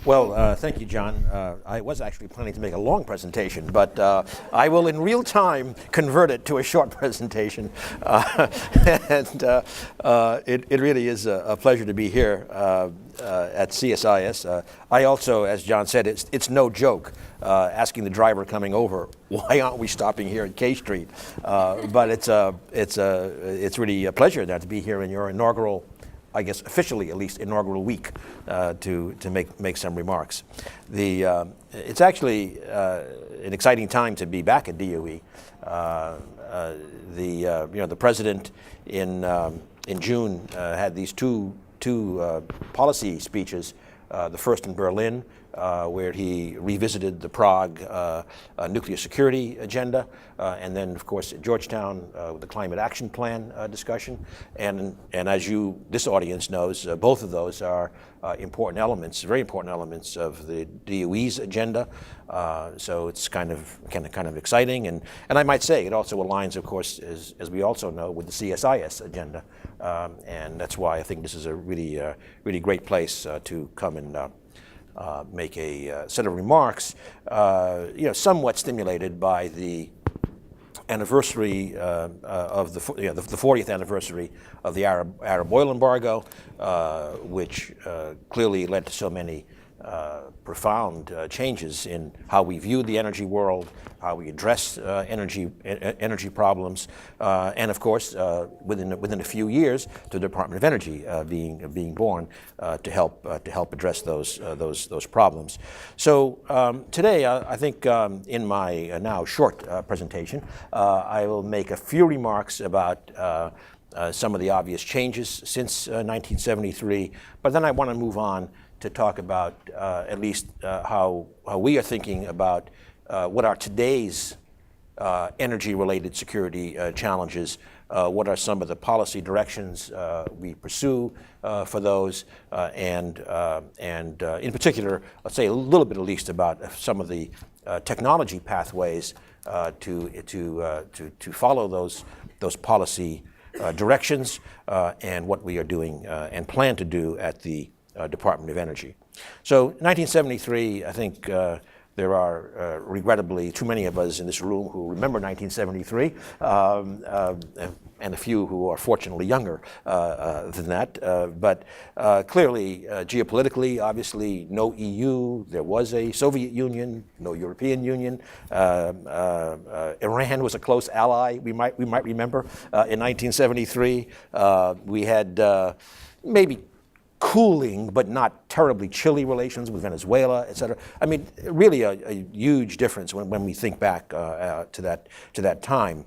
Thank you, John. I was actually planning to make a long presentation, but I will in real time convert it to a short presentation. It really is a pleasure to be here at CSIS. I also, as John said, it's no joke asking the driver coming over, why aren't we stopping here at K Street? But it's really a pleasure now to be here in your inaugural, I guess officially at least, inaugural week to make some remarks. It's actually an exciting time to be back at DOE. The president in June had these two policy speeches. The first in Berlin, where he revisited the Prague nuclear security agenda, and then, of course, at Georgetown with the Climate Action Plan discussion. And as this audience knows, both of those are important elements, very important elements of the DOE's agenda. So it's kind of exciting, and I might say it also aligns, of course, as we also know, with the CSIS agenda, and that's why I think this is a really great place to come and make a set of remarks, somewhat stimulated by the anniversary of the 40th anniversary of the Arab oil embargo, which clearly led to so many profound changes in how we view the energy world, how we address energy problems, and of course, within a few years, the Department of Energy being born to help address those problems. So today, I think in my now short presentation, I will make a few remarks about some of the obvious changes since 1973, but then I want to move on to talk about at least how we are thinking about what are today's energy-related security challenges, what are some of the policy directions we pursue for those, and in particular, let's say a little bit at least about some of the technology pathways to follow those policy directions and what we are doing and plan to do at the Department of Energy. So 1973, I think there are regrettably too many of us in this room who remember 1973, and a few who are fortunately younger than that. But clearly, geopolitically, obviously, no EU. There was a Soviet Union, no European Union. Iran was a close ally. We might remember in 1973. We had maybe cooling, but not terribly chilly relations with Venezuela, et cetera. I mean, really a huge difference when we think back to that time.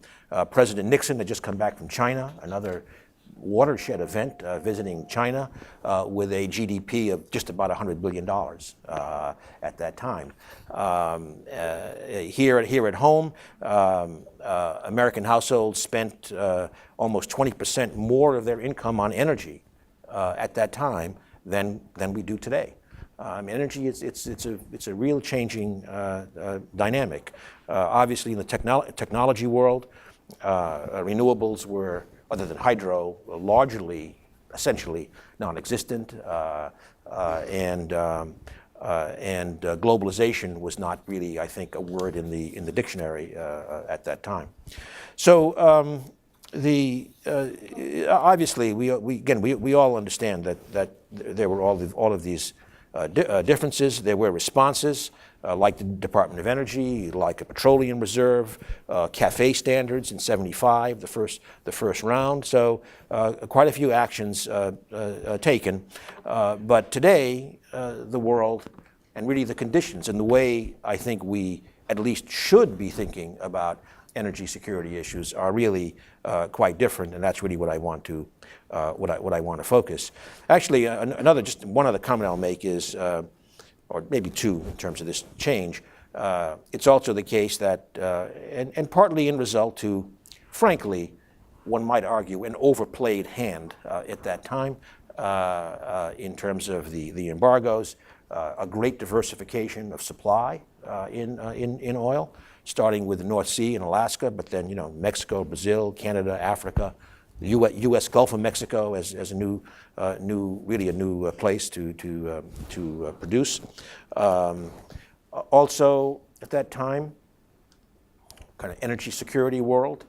President Nixon had just come back from China, another watershed event, visiting China with a GDP of just about $100 billion at that time. Here at home, American households spent almost 20% more of their income on energy at that time than we do today. Energy it's a real changing dynamic. Obviously, in the technology world, renewables were, other than hydro, essentially non-existent, and globalization was not really, I think, a word in the dictionary at that time. So. Obviously, we all understand that there were all of these differences. There were responses, like the Department of Energy, like a petroleum reserve, CAFE standards in '75, the first round. So quite a few actions taken. But today, the world and really the conditions and the way I think we at least should be thinking about energy security issues are really quite different, and that's really what I want to focus. Actually, just one other comment I'll make is, or maybe two in terms of this change. It's also the case that, and partly in result to, frankly, one might argue, an overplayed hand at that time in terms of the embargoes, a great diversification of supply in oil, starting with the North Sea and Alaska, but then Mexico, Brazil, Canada, Africa, U.S. Gulf of Mexico as a really a new place to produce. Also, at that time, kind of energy security world,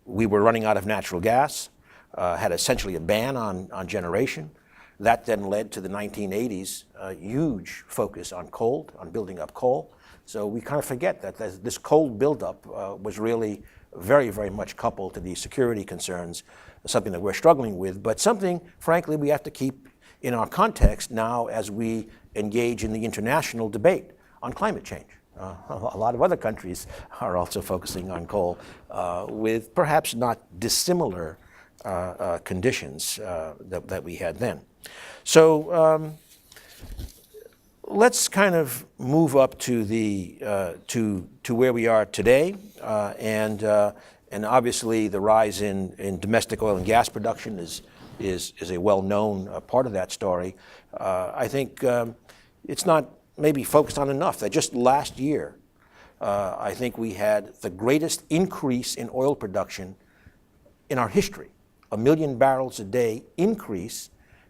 we were running out of natural gas, had essentially a ban on generation. That then led to the 1980s, a huge focus on coal, on building up coal. So we kind of forget that this coal buildup was really very, very much coupled to these security concerns, something that we're struggling with, but something, frankly, we have to keep in our context now as we engage in the international debate on climate change. A lot of other countries are also focusing on coal with perhaps not dissimilar conditions that we had then. So let's kind of move up to to where we are today, and obviously the rise in domestic oil and gas production is a well-known part of that story. I think it's not maybe focused on enough that just last year, I think we had the greatest increase in oil production in our history, 1 million barrels a day increase,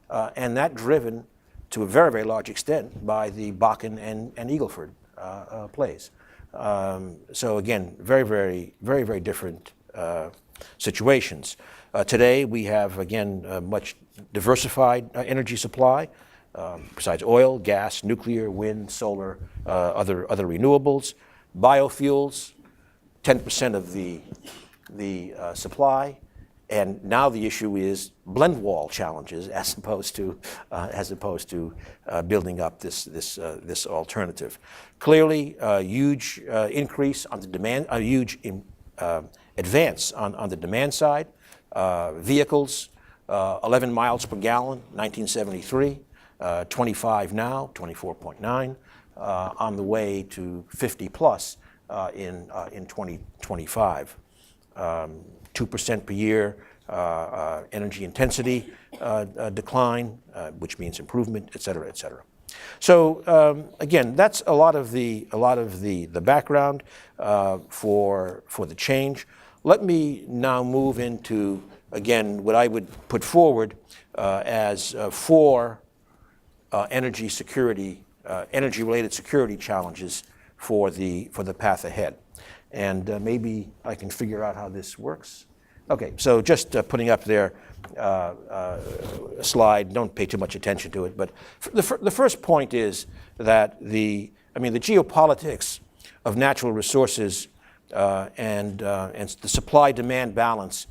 and that driven to a very, very large extent by the Bakken and Eagle Ford plays. So again, very, very, very, very different situations. Today we have, again, a much diversified energy supply, besides oil, gas, nuclear, wind, solar, other renewables, biofuels, 10% of the supply. And now the issue is blend wall challenges as opposed to building up this alternative. Clearly, a huge increase on the demand, a huge advance on the demand side. Vehicles, 11 miles per gallon, 1973, 25 now, 24.9, on the way to 50 plus in 2025. 2% per year energy intensity decline, which means improvement, et cetera, et cetera. So again, that's a lot of the background for the change. Let me now move into, again, what I would put forward as four energy security, energy-related security challenges for the path ahead. And maybe I can figure out how this works. Okay, so just putting up there a slide, don't pay too much attention to it, but the first point is that the geopolitics of natural resources and the supply-demand balance,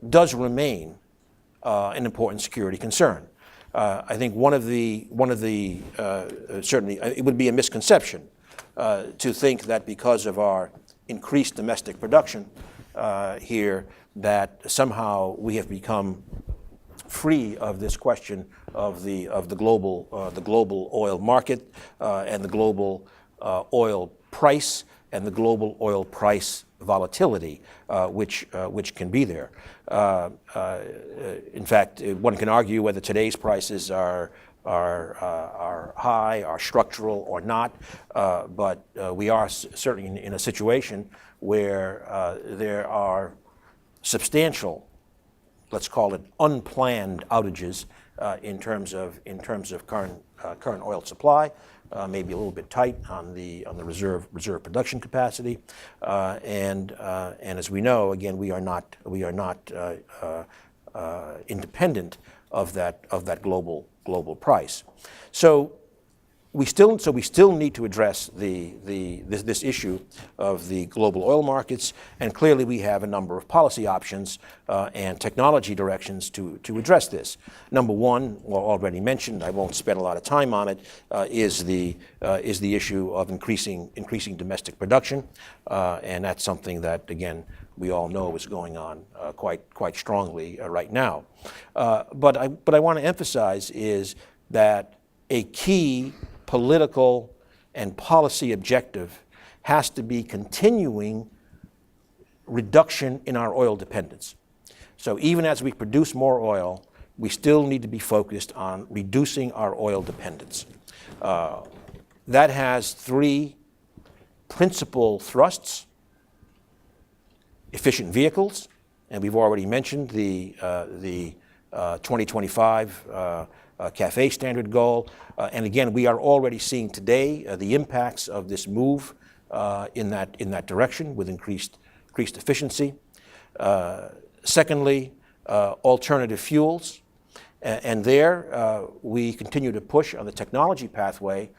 does remain an important security concern. I think one of the certainly it would be a misconception to think that because of our increased domestic production here, that somehow we have become free of this question of the global oil market and the global oil price and the global oil price volatility, which can be there. In fact, one can argue whether today's prices are high, are structural or not, but we are certainly in a situation where there are substantial, let's call it unplanned outages in terms of current oil supply, maybe a little bit tight on the reserve production capacity, and as we know, again, we are not independent of that global price. So we still need to address this issue of the global oil markets, and clearly we have a number of policy options and technology directions to address this. Number one, well, already mentioned, I won't spend a lot of time on it, is the issue of increasing domestic production, and that's something that, again, we all know is going on quite strongly right now. But I want to emphasize is that a key political and policy objective has to be continuing reduction in our oil dependence. So even as we produce more oil, we still need to be focused on reducing our oil dependence. That has three principal thrusts: efficient vehicles, and we've already mentioned the 2025 CAFE standard goal. And again, we are already seeing today the impacts of this move in that direction with increased efficiency. Secondly, alternative fuels. And there, we continue to push on the technology pathway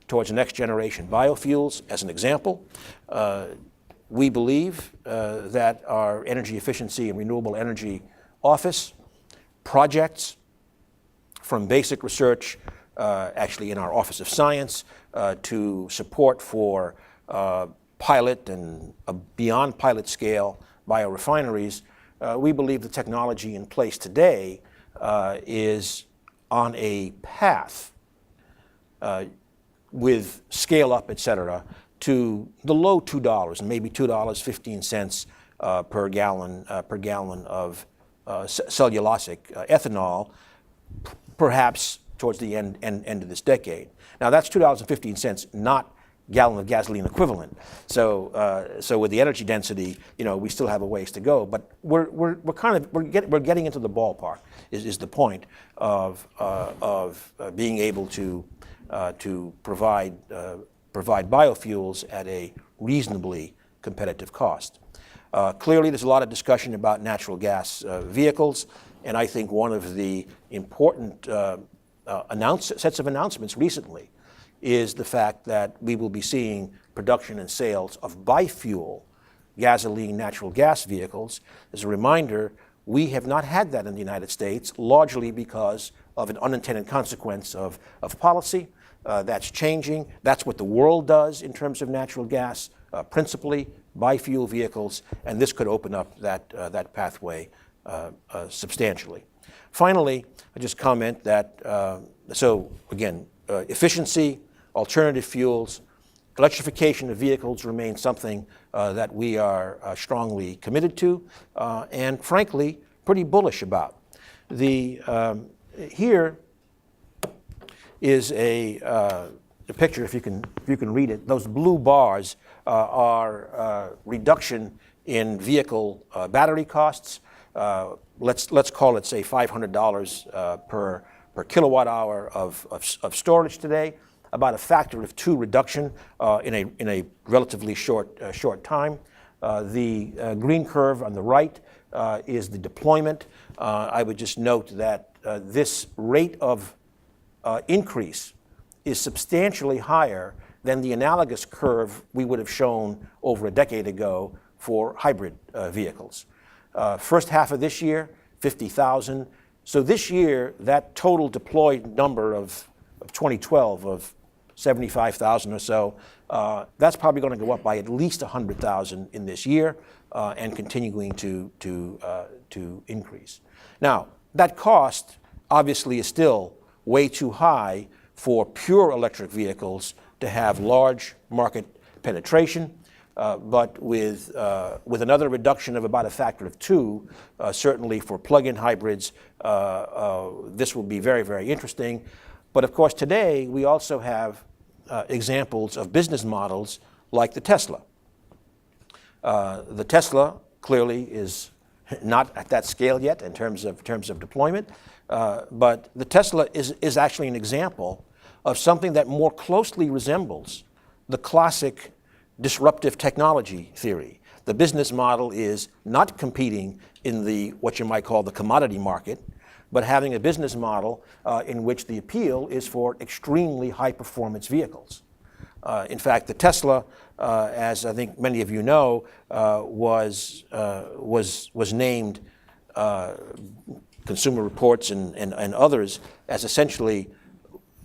towards next generation biofuels. As an example, we believe that our Energy Efficiency and Renewable Energy Office projects from basic research, actually in our Office of Science, to support for pilot and beyond pilot scale biorefineries, we believe the technology in place today is on a path with scale up, et cetera, to the low $2 and maybe $2.15 per gallon of cellulosic ethanol, perhaps towards the end of this decade. Now that's $2.15, not gallon of gasoline equivalent. So with the energy density, we still have a ways to go. But we're getting into the ballpark. Is the point of being able to provide biofuels at a reasonably competitive cost. Clearly, there's a lot of discussion about natural gas vehicles, and I think one of the important sets of announcements recently is the fact that we will be seeing production and sales of biofuel gasoline natural gas vehicles. As a reminder, we have not had that in the United States, largely because of an unintended consequence of policy. That's changing. That's what the world does in terms of natural gas, principally biofuel vehicles, and this could open up that pathway substantially. Finally, I just comment that, efficiency, alternative fuels, electrification of vehicles remains something that we are strongly committed to, and frankly, pretty bullish about. Here is a picture, if you can read it. Those blue bars are reduction in vehicle battery costs. Let's call it, say, $500 per kilowatt hour of storage today. About a factor of 2 reduction in a relatively short time. The green curve on the right is the deployment. I would just note that this rate of increase is substantially higher than the analogous curve we would have shown over a decade ago for hybrid vehicles. First half of this year, 50,000. So this year, that total deployed number of 2012 of 75,000 or so, that's probably going to go up by at least 100,000 in this year and continuing to increase. Now, that cost obviously is still way too high for pure electric vehicles to have large market penetration, but with another reduction of about a factor of 2, certainly for plug-in hybrids, this will be very, very interesting. But of course, today we also have examples of business models like the Tesla. The Tesla clearly is not at that scale yet in terms of deployment, but the Tesla is actually an example of something that more closely resembles the classic disruptive technology theory. The business model is not competing in what you might call the commodity market, but having a business model in which the appeal is for extremely high-performance vehicles. In fact, the Tesla, as I think many of you know, was named Consumer Reports and others as essentially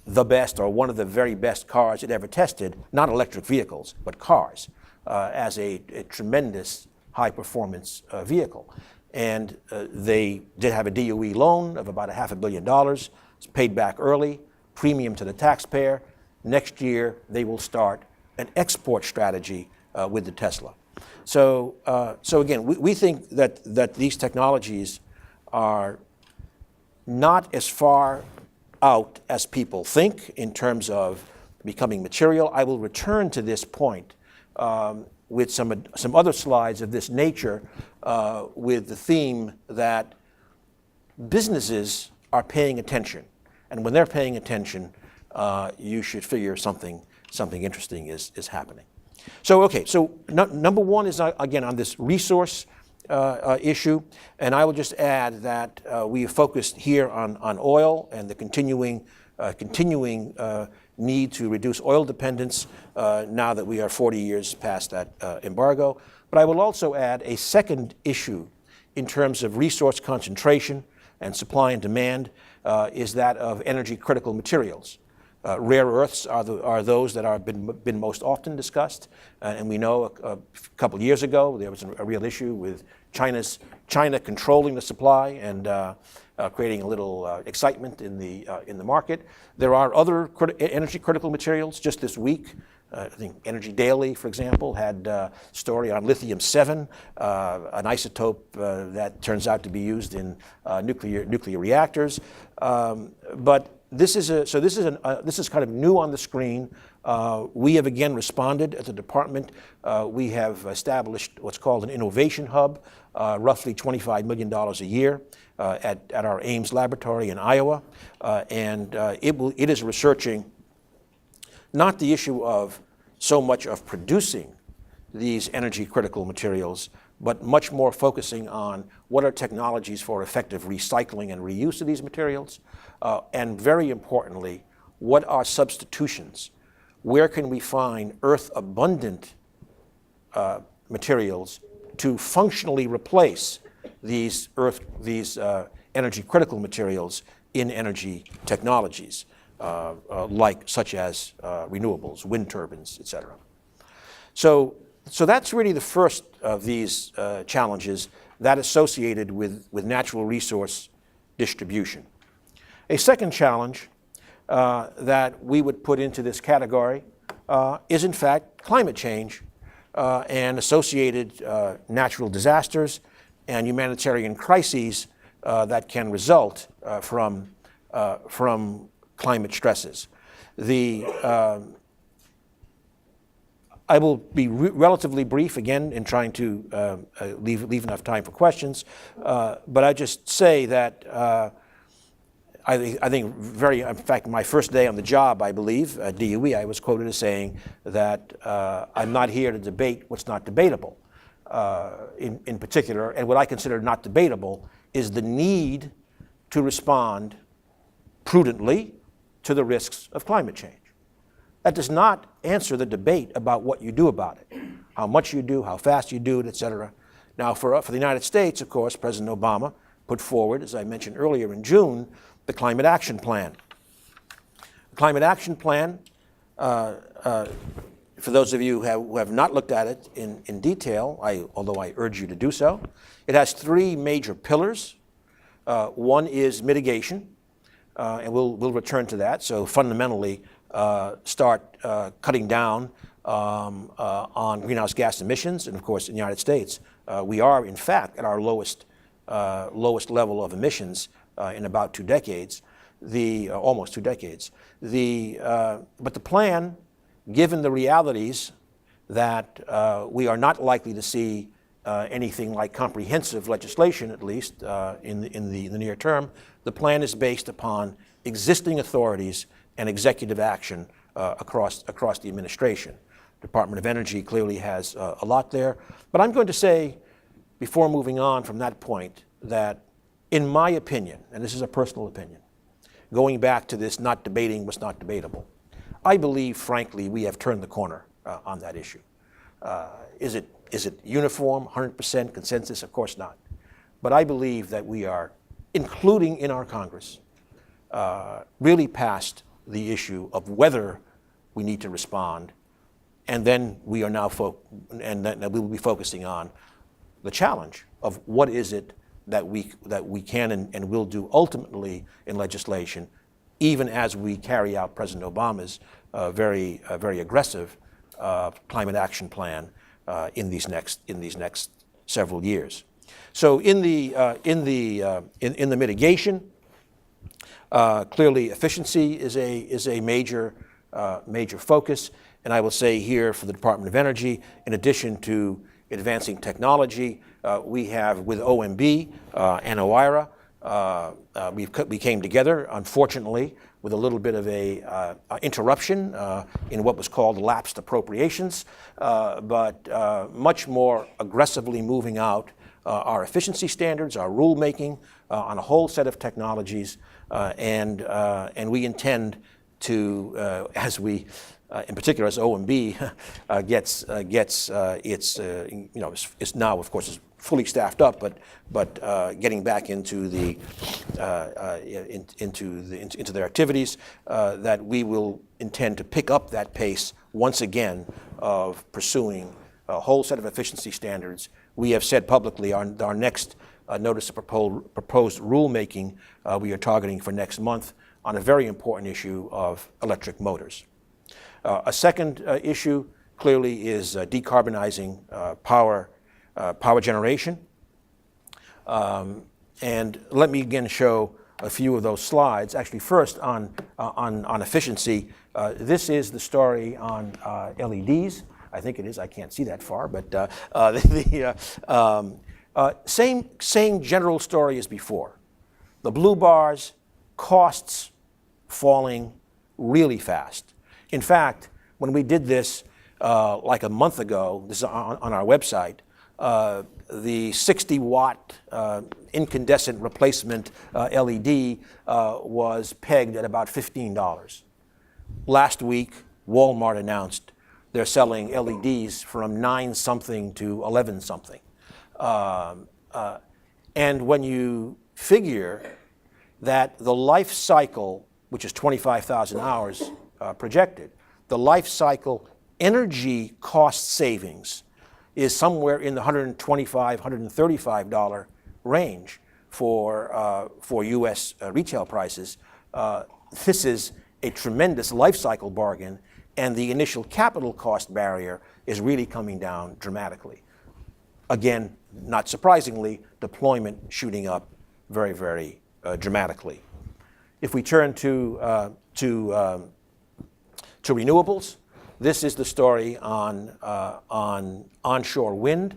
the best or one of the very best cars it ever tested, not electric vehicles, but cars, as a tremendous high-performance vehicle. And they did have a DOE loan of about $500 million. It's paid back early, premium to the taxpayer. Next year, they will start an export strategy with the Tesla. So again, we think that these technologies are not as far out as people think in terms of becoming material. I will return to this point with some other slides of this nature with the theme that businesses are paying attention. And when they're paying attention, you should figure something interesting is happening. So, okay, so number one is, again, on this resource issue. And I will just add that we have focused here on oil and the continuing need to reduce oil dependence now that we are 40 years past that embargo. But I will also add a second issue in terms of resource concentration and supply and demand is that of energy critical materials. Rare earths are those that are been most often discussed, and we know a couple years ago there was a real issue with China controlling the supply and creating a little excitement in the market. There are other energy critical materials. Just this week, I think Energy Daily, for example, had a story on lithium-7, an isotope that turns out to be used in nuclear reactors. But this is kind of new on the screen. We have again responded at the department. We have established what's called an innovation hub, roughly $25 million a year at our Ames laboratory in Iowa, and it is researching not the issue of so much of producing these energy critical materials, but much more focusing on what are technologies for effective recycling and reuse of these materials, and very importantly, what are substitutions? Where can we find earth-abundant materials to functionally replace these energy critical materials in energy technologies? Such as renewables, wind turbines, et cetera. So that's really the first of these challenges that associated with natural resource distribution. A second challenge that we would put into this category is in fact climate change and associated natural disasters and humanitarian crises that can result from climate stresses. I will be relatively brief again in trying to leave enough time for questions, but I just say that I think in fact, my first day on the job, I believe, at DOE, I was quoted as saying that I'm not here to debate what's not debatable in particular, and what I consider not debatable is the need to respond prudently to the risks of climate change. That does not answer the debate about what you do about it, how much you do, how fast you do it, et cetera. Now, for the United States, of course, President Obama put forward, as I mentioned earlier in June, the Climate Action Plan. The Climate Action Plan, for those of you who have not looked at it in detail, although I urge you to do so, it has three major pillars. One is mitigation, and we'll return to that. So fundamentally, start cutting down on greenhouse gas emissions. And of course, in the United States, we are in fact at our lowest level of emissions in about 2 decades, almost 2 decades. But the plan, given the realities that we are not likely to see anything like comprehensive legislation, at least in the near term, the plan is based upon existing authorities and executive action across the administration. Department of Energy clearly has a lot there. But I'm going to say, before moving on from that point, that in my opinion, and this is a personal opinion, going back to this not debating what's not debatable, I believe, frankly, we have turned the corner on that issue. Is it uniform, 100% consensus? Of course not. But I believe that we are, including in our Congress, really past the issue of whether we need to respond, and then we are now we will be focusing on the challenge of what is it that we can and will do ultimately in legislation, even as we carry out President Obama's very aggressive climate action plan in these next several years. So in the mitigation, clearly efficiency is a major focus, and I will say here for the Department of Energy, in addition to advancing technology, we have with OMB and OIRA, we came together, unfortunately, with a little bit of a interruption in what was called lapsed appropriations, but much more aggressively moving out our efficiency standards, our rulemaking on a whole set of technologies, and we intend to, as we, in particular, as OMB gets its, it's now, of course, is fully staffed up, but getting back into into their activities, that we will intend to pick up that pace once again of pursuing a whole set of efficiency standards. We have said publicly our next notice of proposed rulemaking we are targeting for next month on a very important issue of electric motors. A second issue clearly is decarbonizing power generation. And let me again show a few of those slides. Actually, first on efficiency, this is the story on LEDs. I think it is. I can't see that far, but same general story as before. The blue bars, costs falling really fast. In fact, when we did this like a month ago, this is on our website, the 60-watt incandescent replacement LED was pegged at about $15. Last week, Walmart announced they're selling LEDs from 9-something to 11-something. And when you figure that the life cycle, which is 25,000 hours projected, the life cycle energy cost savings is somewhere in the $125, $135 range for U.S. Retail prices. This is a tremendous life cycle bargain, and the initial capital cost barrier is really coming down dramatically. Again, not surprisingly, deployment shooting up very, very dramatically. If we turn to renewables, this is the story on onshore wind.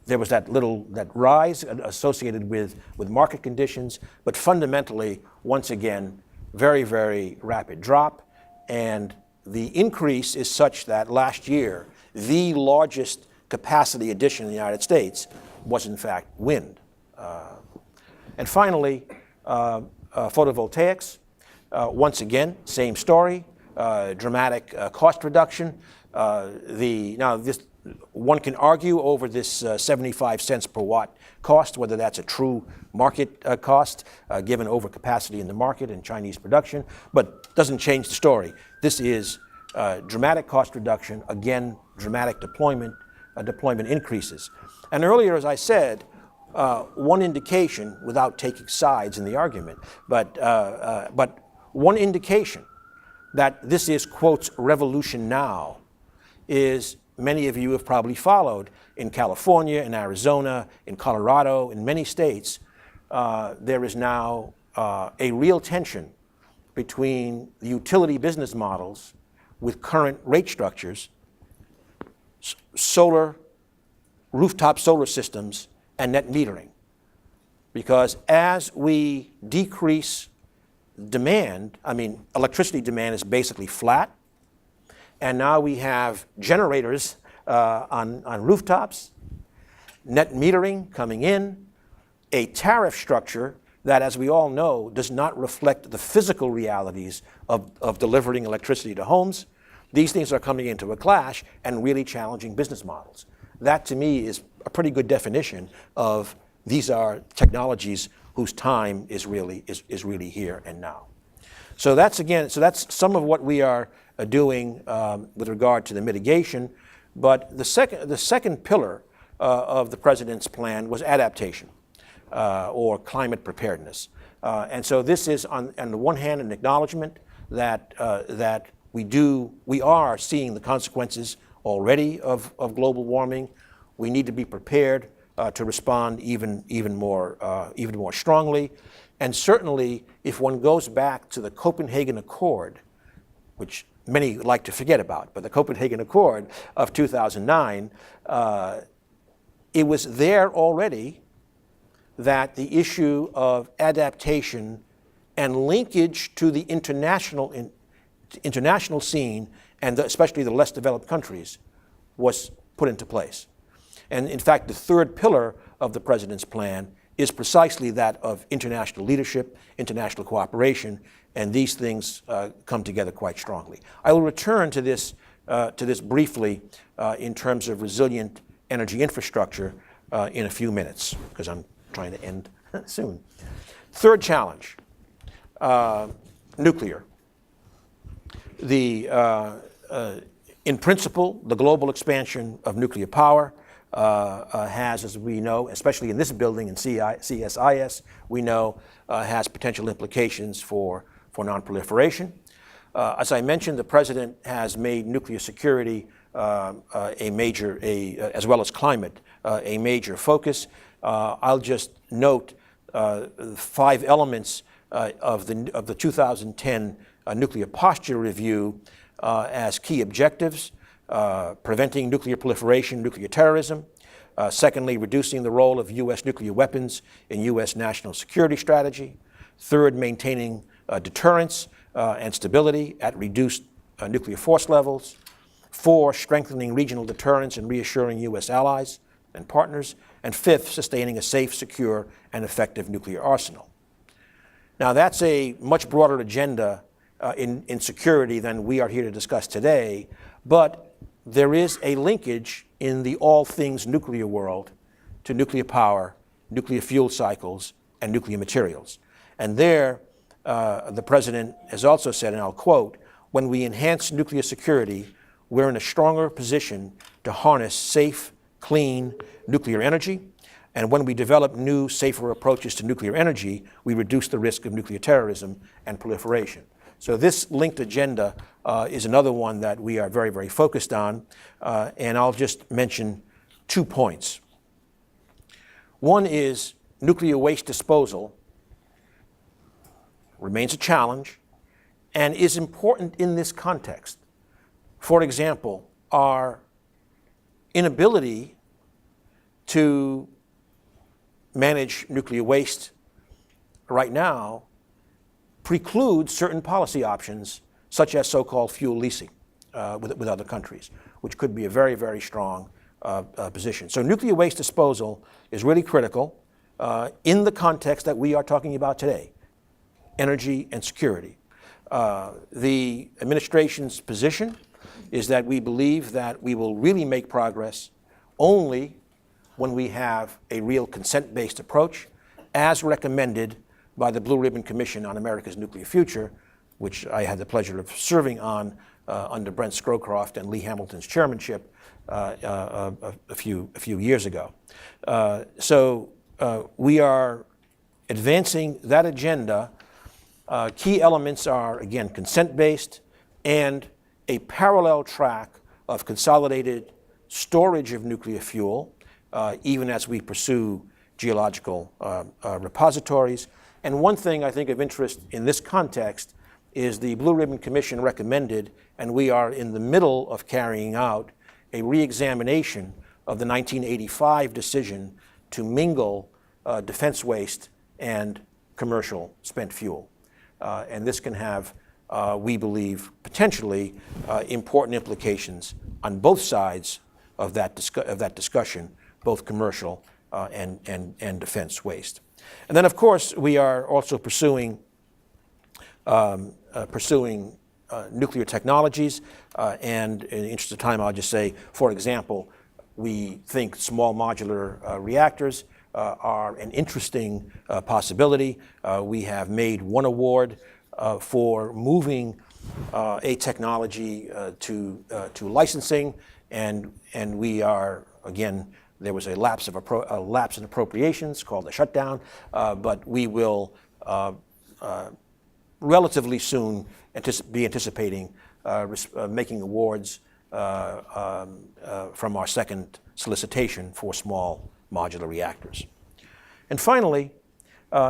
There was that rise associated with market conditions, but fundamentally, once again, very, very rapid drop. And the increase is such that last year, the largest capacity addition in the United States was in fact wind. And finally, photovoltaics. Once again, same story. Dramatic cost reduction. One can argue over this 75 cents per watt cost, whether that's a true market cost given overcapacity in the market and Chinese production, but doesn't change the story. This is dramatic cost reduction, again, dramatic deployment increases. And earlier, as I said, one indication, without taking sides in the argument, but one indication that this is, quotes, revolution now, is many of you have probably followed in California, in Arizona, in Colorado, in many states, there is now a real tension between the utility business models with current rate structures, rooftop solar systems, and net metering. Because as we decrease demand, electricity demand is basically flat, and now we have generators on rooftops, net metering coming in, a tariff structure that, as we all know, does not reflect the physical realities of delivering electricity to homes. These things are coming into a clash and really challenging business models. That, to me, is a pretty good definition of these are technologies whose time is really here and now. So that's some of what we are doing with regard to the mitigation. But the second pillar of the president's plan was adaptation or climate preparedness. And so this is on the one hand an acknowledgement that we are seeing the consequences already of global warming. We need to be prepared to respond even more strongly. And certainly, if one goes back to the Copenhagen Accord, which many like to forget about, but the Copenhagen Accord of 2009 it was there already that the issue of adaptation and linkage to the international scene, and especially the less developed countries, was put into place. And in fact, the third pillar of the president's plan is precisely that of international leadership, international cooperation, and these things come together quite strongly. I will return to this briefly in terms of resilient energy infrastructure in a few minutes, because I'm trying to end soon. Third challenge, nuclear. In principle, the global expansion of nuclear power has, as we know, especially in this building in CSIS, we know has potential implications for nonproliferation. As I mentioned, the president has made nuclear security as well as climate, a major focus. I'll just note 5 elements of the 2010 Nuclear Posture Review as key objectives: preventing nuclear proliferation, nuclear terrorism. Secondly, reducing the role of U.S. nuclear weapons in U.S. national security strategy. Third, maintaining deterrence and stability at reduced nuclear force levels. 4, strengthening regional deterrence and reassuring U.S. allies and partners. And 5th, sustaining a safe, secure, and effective nuclear arsenal. Now, that's a much broader agenda in security than we are here to discuss today, but there is a linkage in the all things nuclear world to nuclear power, nuclear fuel cycles, and nuclear materials. And there, the president has also said, and I'll quote, "When we enhance nuclear security, we're in a stronger position to harness safe, clean nuclear energy. And when we develop new, safer approaches to nuclear energy, we reduce the risk of nuclear terrorism and proliferation." So this linked agenda is another one that we are very, very focused on. And I'll just mention 2 points. One is nuclear waste disposal remains a challenge and is important in this context. For example, our inability to manage nuclear waste right now precludes certain policy options, such as so-called fuel leasing with other countries, which could be a very, very strong position. So nuclear waste disposal is really critical in the context that we are talking about today, energy and security. The administration's position is that we believe that we will really make progress only when we have a real consent-based approach, as recommended by the Blue Ribbon Commission on America's Nuclear Future, which I had the pleasure of serving on under Brent Scrowcroft and Lee Hamilton's chairmanship a few years ago. So we are advancing that agenda. Key elements are, again, consent-based and a parallel track of consolidated storage of nuclear fuel, even as we pursue geological repositories. And one thing I think of interest in this context is the Blue Ribbon Commission recommended, and we are in the middle of carrying out, a re-examination of the 1985 decision to mingle defense waste and commercial spent fuel. And this can have, we believe, potentially important implications on both sides of that discussion, both commercial and defense waste. And then, of course, we are also pursuing nuclear technologies. And in the interest of time, I'll just say, for example, we think small modular reactors are an interesting possibility. We have made one award for moving a technology to licensing, and we are, again, there was a lapse in appropriations called a shutdown, but we will relatively soon be anticipating making awards from our second solicitation for small modular reactors. And finally,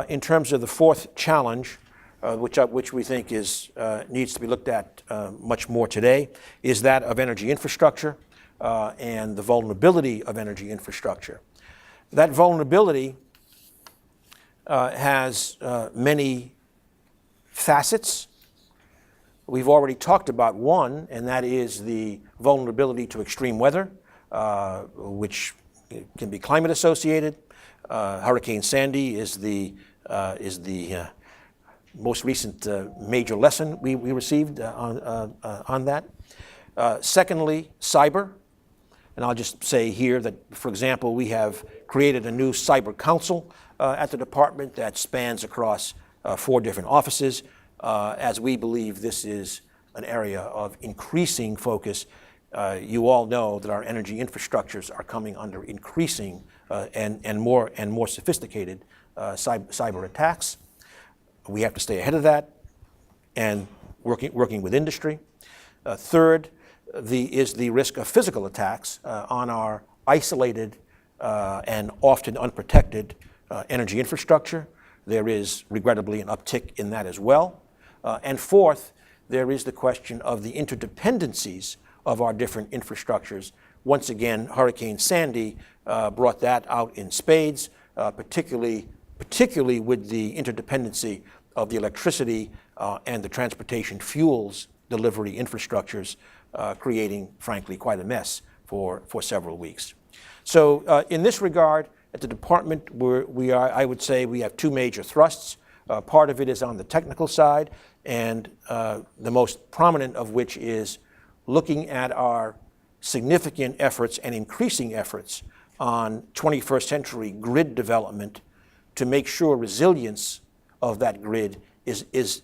in terms of the fourth challenge, which we think needs to be looked at much more today, is that of energy infrastructure and the vulnerability of energy infrastructure. That vulnerability has many facets. We've already talked about one, and that is the vulnerability to extreme weather, which can be climate associated. Hurricane Sandy is the most recent major lesson we received on that. Secondly, cyber. And I'll just say here that, for example, we have created a new cyber council at the department that spans across 4 different offices, as we believe this is an area of increasing focus. You all know that our energy infrastructures are coming under increasing and more sophisticated cyber attacks. We have to stay ahead of that and working with industry. Third, is the risk of physical attacks on our isolated and often unprotected energy infrastructure. There is regrettably an uptick in that as well. And fourth, there is the question of the interdependencies of our different infrastructures. Once again, Hurricane Sandy brought that out in spades, particularly with the interdependency of the electricity and the transportation fuels delivery infrastructures, creating, frankly, quite a mess for several weeks. So in this regard, at the department, I would say we have 2 major thrusts. Part of it is on the technical side, and the most prominent of which is looking at our significant efforts and increasing efforts on 21st century grid development to make sure resilience of that grid is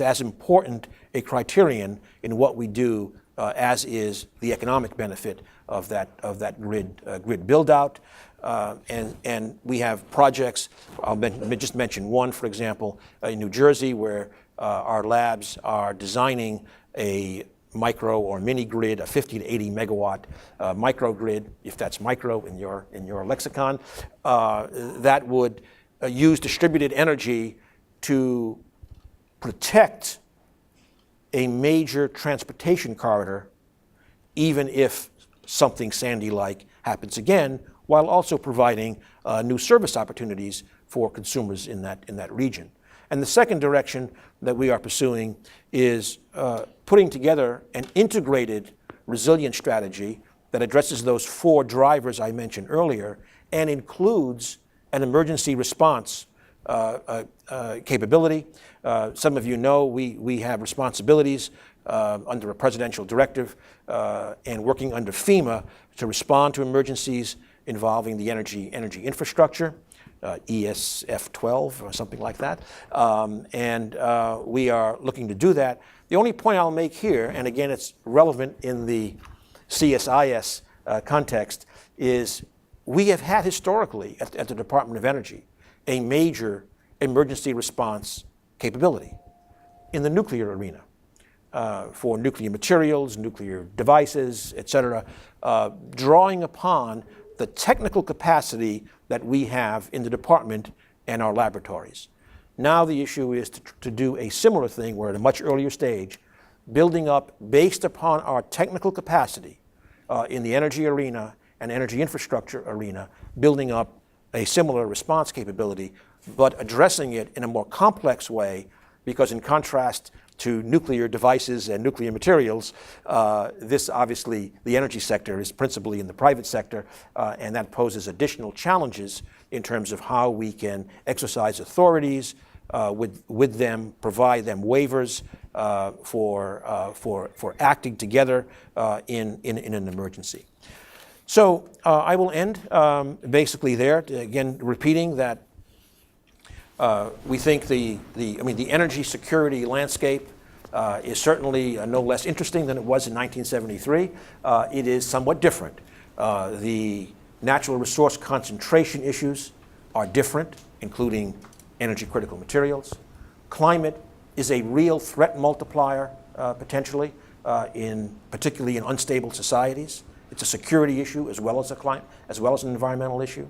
as important a criterion in what we do as is the economic benefit of that grid build out. And we have projects. I'll just mention one, for example, in New Jersey, where our labs are designing a micro or mini grid, a 50 to 80 megawatt microgrid, if that's micro in your lexicon, that would use distributed energy to protect a major transportation corridor, even if something Sandy-like happens again, while also providing new service opportunities for consumers in that region. And the second direction that we are pursuing is putting together an integrated resilience strategy that addresses those 4 drivers I mentioned earlier and includes an emergency response capability. Some of you know we have responsibilities under a presidential directive and working under FEMA to respond to emergencies involving the energy infrastructure, ESF 12 or something like that. And we are looking to do that. The only point I'll make here, and again it's relevant in the CSIS context, is we have had historically at the Department of Energy a major emergency response capability in the nuclear arena for nuclear materials, nuclear devices, et cetera, drawing upon the technical capacity that we have in the department and our laboratories. Now the issue is to do a similar thing. We're at a much earlier stage, building up based upon our technical capacity in the energy arena and energy infrastructure arena, building up a similar response capability, but addressing it in a more complex way, because in contrast to nuclear devices and nuclear materials, this obviously, the energy sector is principally in the private sector, and that poses additional challenges in terms of how we can exercise authorities with them, provide them waivers for acting together in an emergency. So I will end basically there, again repeating that we think the energy security landscape is certainly no less interesting than it was in 1973. It is somewhat different. The natural resource concentration issues are different, including energy critical materials. Climate is a real threat multiplier potentially, particularly in unstable societies. It's a security issue as well as an environmental issue.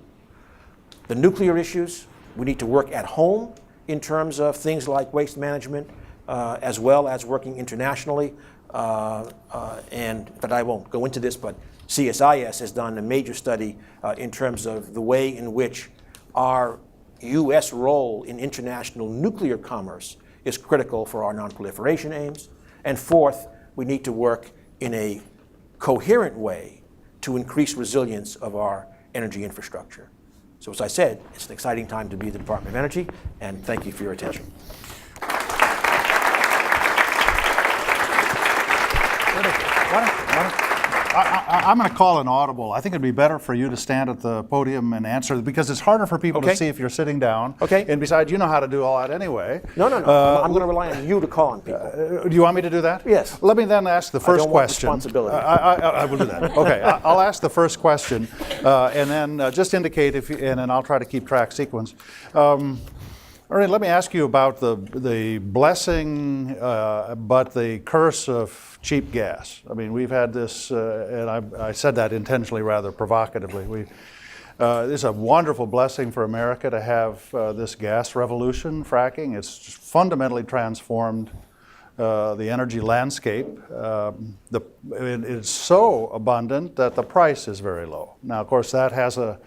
The nuclear issues, we need to work at home in terms of things like waste management, as well as working internationally but I won't go into this, but CSIS has done a major study in terms of the way in which our U.S. role in international nuclear commerce is critical for our non-proliferation aims. And fourth, we need to work in a coherent way to increase resilience of our energy infrastructure. So as I said, it's an exciting time to be at the Department of Energy, and thank you for your attention. I'm going to call an audible. I think it'd be better for you to stand at the podium and answer, because it's harder for people to see if you're sitting down. Okay. And besides, you know how to do all that anyway. No. I'm going to rely on you to call on people. Do you want me to do that? Yes. Let me then ask the first question. I don't want responsibility. I will do that. Okay. I'll ask the first question, and then just indicate if, and then I'll try to keep track sequence. All right, let me ask you about the blessing, but the curse of cheap gas. I mean, we've had this, and I said that intentionally rather provocatively. It's a wonderful blessing for America to have this gas revolution, fracking. It's fundamentally transformed the energy landscape. It's so abundant that the price is very low. Now, of course, that has a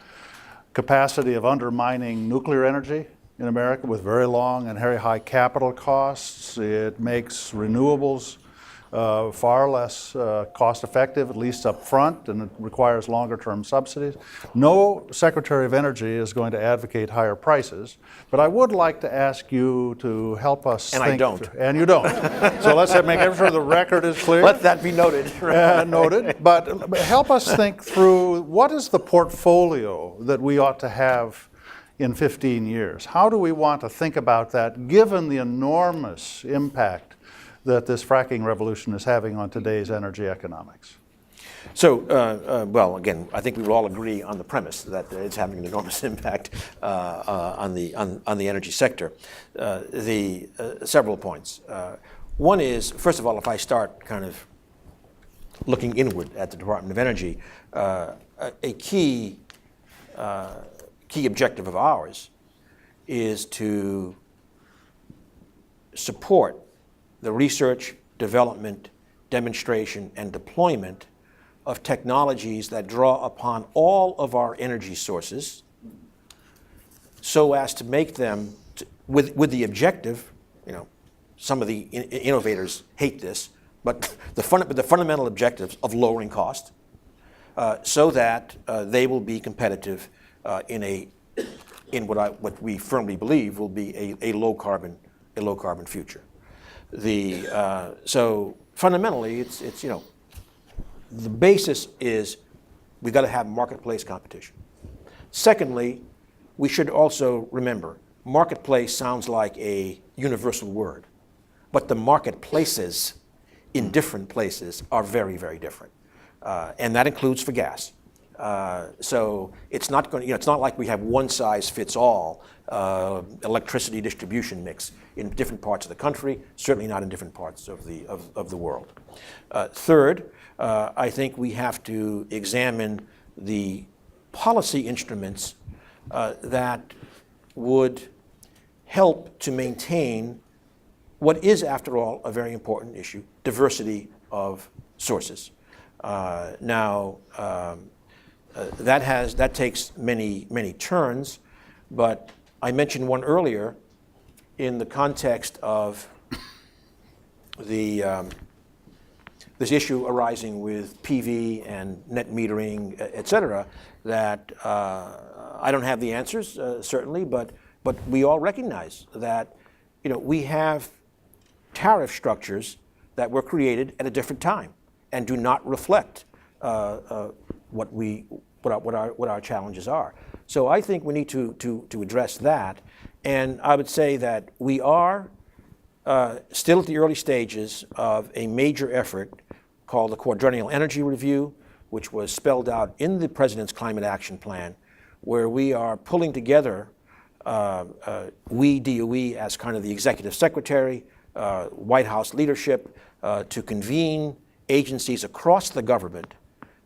capacity of undermining nuclear energy in America with very long and very high capital costs. It makes renewables far less cost effective, at least up front, and it requires longer term subsidies. No Secretary of Energy is going to advocate higher prices, but I would like to ask you to help us think. And I don't. And you don't. So let's make sure the record is clear. Let that be noted. Noted. But help us think through, what is the portfolio that we ought to have in 15 years? How do we want to think about that, given the enormous impact that this fracking revolution is having on today's energy economics? So, well, again, I think we would all agree on the premise that it's having an enormous impact on the energy sector. Several points. One is, first of all, if I start kind of looking inward at the Department of Energy, a key objective of ours is to support the research, development, demonstration, and deployment of technologies that draw upon all of our energy sources so as to make them, with the objective, some of the innovators hate this, but the fundamental objectives of lowering cost so that they will be competitive in what we firmly believe will be a low carbon future. So fundamentally, it's the basis is we've got to have marketplace competition. Secondly, we should also remember marketplace sounds like a universal word, but the marketplaces in different places are very, very different, and that includes for gas. So it's not going. It's not like we have one size fits all electricity distribution mix in different parts of the country. Certainly not in different parts of the world. Third, I think we have to examine the policy instruments that would help to maintain what is, after all, a very important issue: diversity of sources. That takes many turns, but I mentioned one earlier in the context of this issue arising with PV and net metering, et cetera, that I don't have the answers, certainly, but we all recognize that we have tariff structures that were created at a different time and do not reflect what our challenges are. So I think we need to address that, and I would say that we are still at the early stages of a major effort called the Quadrennial Energy Review, which was spelled out in the President's Climate Action Plan, where we are pulling together, we, DOE, as kind of the executive secretary, White House leadership, to convene agencies across the government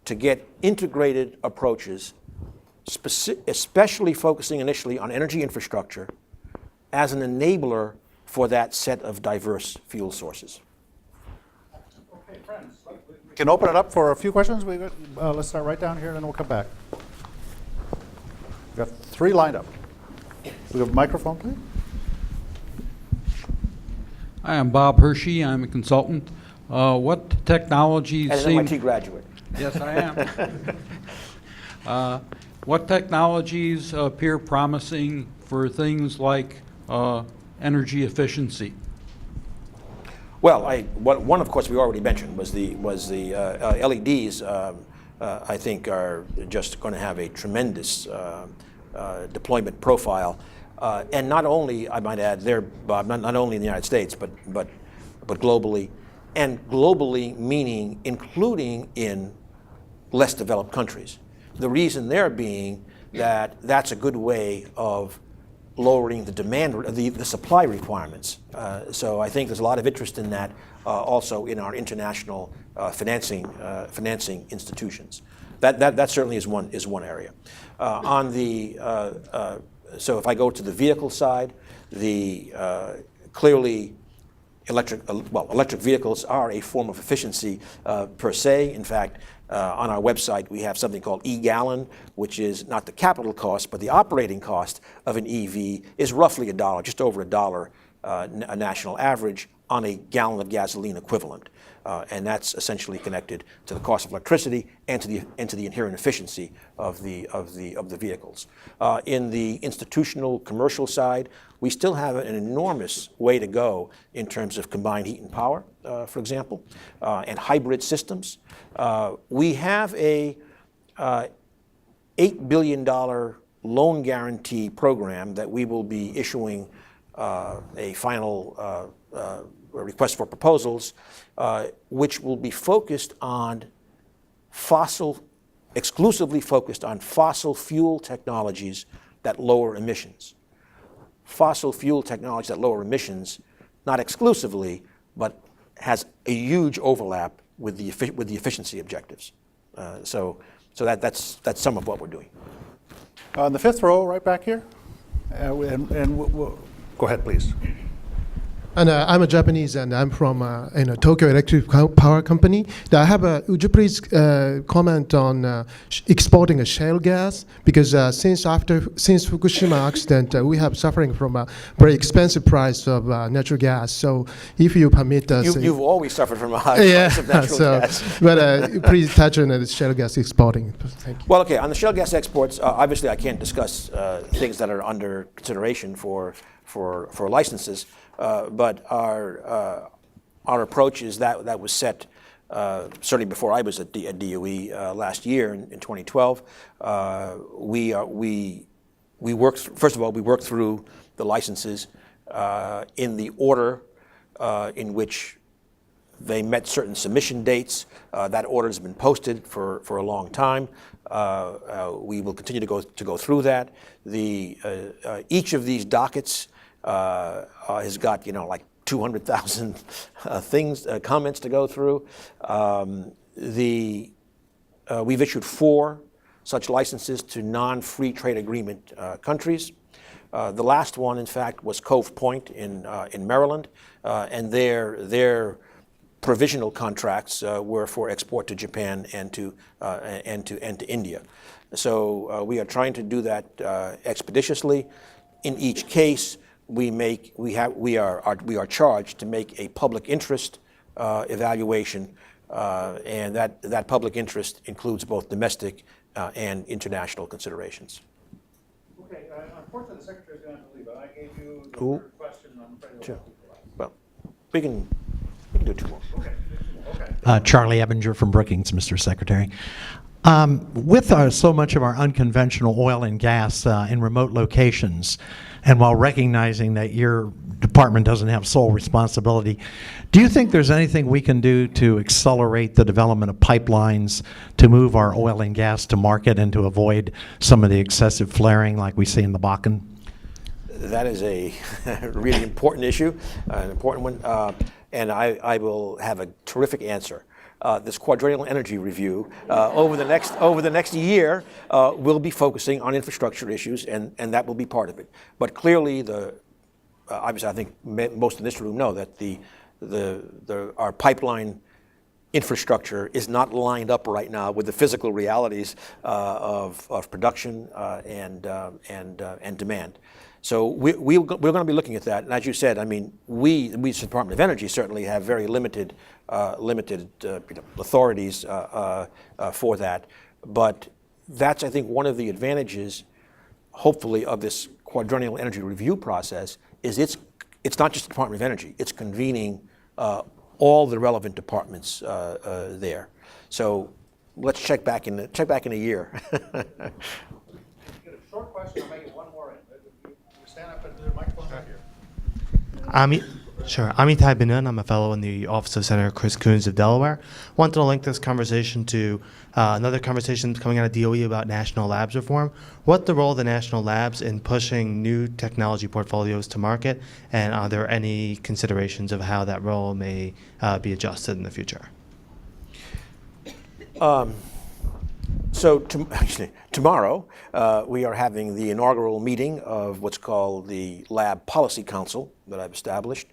to get integrated approaches, especially focusing initially on energy infrastructure as an enabler for that set of diverse fuel sources. Okay. can open it up for a few questions. Let's start right down here, and then we'll come back. We've got 3 lined up. We have a microphone, please. Hi, I'm Bob Hershey. I'm a consultant. What technologies And an seem... MIT graduate. Yes, I am. What technologies appear promising for things like energy efficiency? Well, one of course we already mentioned was the LEDs. I think are just going to have a tremendous deployment profile, and not only, I might add, not only in the United States, but globally, and globally meaning including in less developed countries. The reason there being that that's a good way of lowering the demand, the supply requirements. So I think there's a lot of interest in that also in our international financing institutions. That certainly is one area. So if I go to the vehicle side, clearly electric vehicles are a form of efficiency per se. In fact, on our website, we have something called e-gallon, which is not the capital cost, but the operating cost of an EV is roughly $1, just over $1, a national average on a gallon of gasoline equivalent. And that's essentially connected to the cost of electricity and to the inherent efficiency of the vehicles. In the institutional commercial side, we still have an enormous way to go in terms of combined heat and power, for example, and hybrid systems. We have a $8 billion loan guarantee program that we will be issuing a final request for proposals, which will be focused on exclusively focused on fossil fuel technologies that lower emissions. Fossil fuel technologies that lower emissions, not exclusively, but has a huge overlap with the efficiency objectives. So that's some of what we're doing. On the 5th row, right back here. We'll go ahead, please. And I'm a Japanese, and I'm from Tokyo Electric Power Company. Would you please comment on exporting a shale gas? Because since Fukushima accident, we have suffering from a very expensive price of natural gas. So if you permit us, you've always suffered from a high price of natural gas. But please touch on the shale gas exporting. Thank you. Well, okay. On the shale gas exports, obviously I can't discuss things that are under consideration for licenses. But our approach is that was set certainly before I was at DOE last year in 2012. We worked, first of all, we worked through the licenses in the order in which they met certain submission dates. That order has been posted for a long time. We will continue to go through that. Each of these dockets has got like 200,000 comments to go through. We've issued 4 such licenses to non-free trade agreement countries. The last one, in fact, was Cove Point in Maryland, and their provisional contracts were for export to Japan and to India. So we are trying to do that expeditiously. In each case, we are charged to make a public interest evaluation, and that public interest includes both domestic and international considerations. Okay, unfortunately the Secretary's going to have to leave, but I gave you the third question. I'm afraid sure. Well, we can do 2 more. Okay. Charlie Ebinger from Brookings, Mr. Secretary. With so much of our unconventional oil and gas in remote locations, and while recognizing that your department doesn't have sole responsibility, do you think there's anything we can do to accelerate the development of pipelines to move our oil and gas to market and to avoid some of the excessive flaring like we see in the Bakken? That is a really important issue, an important one, and I will have a terrific answer. This quadrennial energy review over the next year will be focusing on infrastructure issues, and that will be part of it. But clearly, obviously, I think most in this room know that our pipeline infrastructure is not lined up right now with the physical realities of production and demand. So we're going to be looking at that. And as you said, I mean, we as the Department of Energy certainly have very limited authorities for that. But that's, I think, one of the advantages, hopefully, of this quadrennial energy review process is it's not just the Department of Energy. It's convening all the relevant departments there. So let's check back in a year. Short question, I'll make it one more. Stand up and do the microphone right here. I'm Itai Benun. I'm a fellow in the Office of Senator Chris Coons of Delaware. Wanted to link this conversation to another conversation coming out of DOE about national labs reform. What the role of the national labs in pushing new technology portfolios to market, and are there any considerations of how that role may be adjusted in the future? So actually, tomorrow we are having the inaugural meeting of what's called the Lab Policy Council that I've established,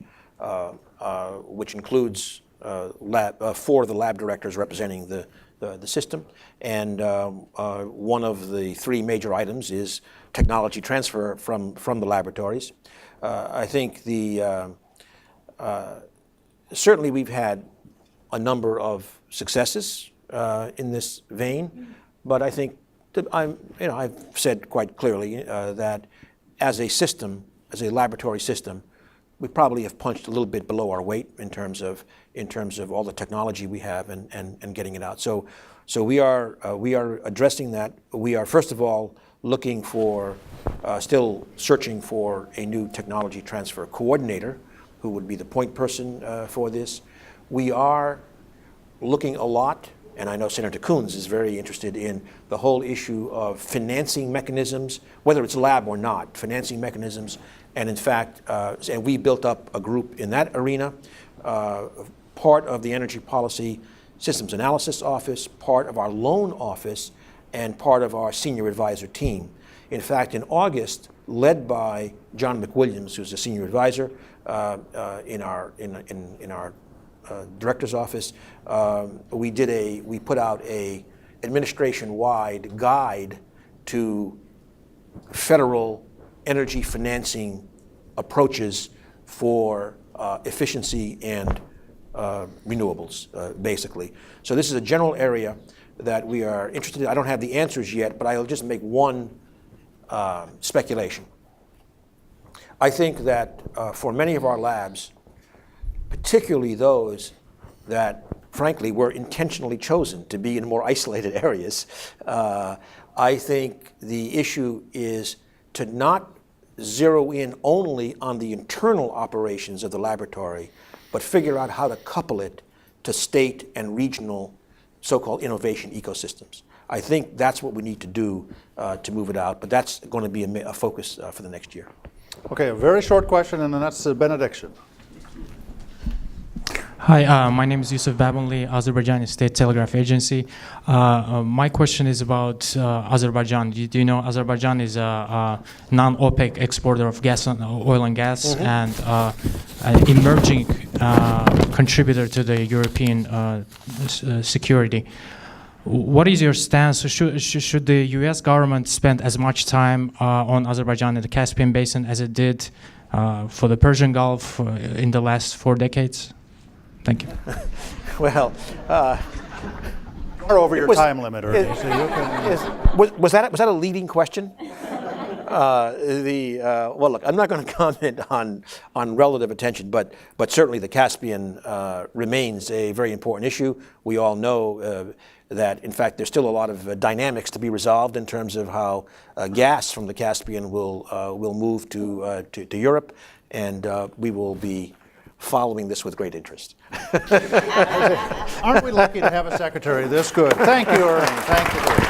which includes 4 of the lab directors representing the system. And one of the 3 major items is technology transfer from the laboratories. I think certainly we've had a number of successes in this vein. But I think that I've said quite clearly that as a system, as a laboratory system, we probably have punched a little bit below our weight in terms of all the technology we have and getting it out. So we are addressing that. We are first of all looking for, still searching for a new technology transfer coordinator who would be the point person for this. We are looking a lot. And I know Senator Coons is very interested in the whole issue of financing mechanisms, whether it's lab or not, financing mechanisms. And in fact, and we built up a group in that arena, part of the Energy Policy Systems Analysis Office, part of our loan office, and part of our senior advisor team. In fact, in August, led by John McWilliams, who's a senior advisor in our director's office, we put out a administration-wide guide to federal energy financing approaches for efficiency and renewables, basically. So this is a general area that we are interested in. I don't have the answers yet, but I'll just make one speculation. I think that for many of our labs, particularly those that, frankly, were intentionally chosen to be in more isolated areas, I think the issue is to not zero in only on the internal operations of the laboratory, but figure out how to couple it to state and regional so-called innovation ecosystems. I think that's what we need to do to move it out, but that's going to be a focus for the next year. Okay, a very short question, and then that's the benediction. Hi, my name is Yusuf Babunli, Azerbaijani State Telegraph Agency. My question is about Azerbaijan. Do you know Azerbaijan is a non-OPEC exporter of gas, oil and gas, and an emerging contributor to the European security. What is your stance? Should the U.S. government spend as much time on Azerbaijan and the Caspian Basin as it did for the Persian Gulf in the last 4 decades? Thank you. Well, we're over your time limit, Ernie. Was that a leading question? Well, look, I'm not going to comment on relative attention, but certainly the Caspian remains a very important issue. We all know that, in fact, there's still a lot of dynamics to be resolved in terms of how gas from the Caspian will move to Europe, and we will be following this with great interest. Aren't we lucky to have a secretary this good? Thank you, Ernie. Thank you.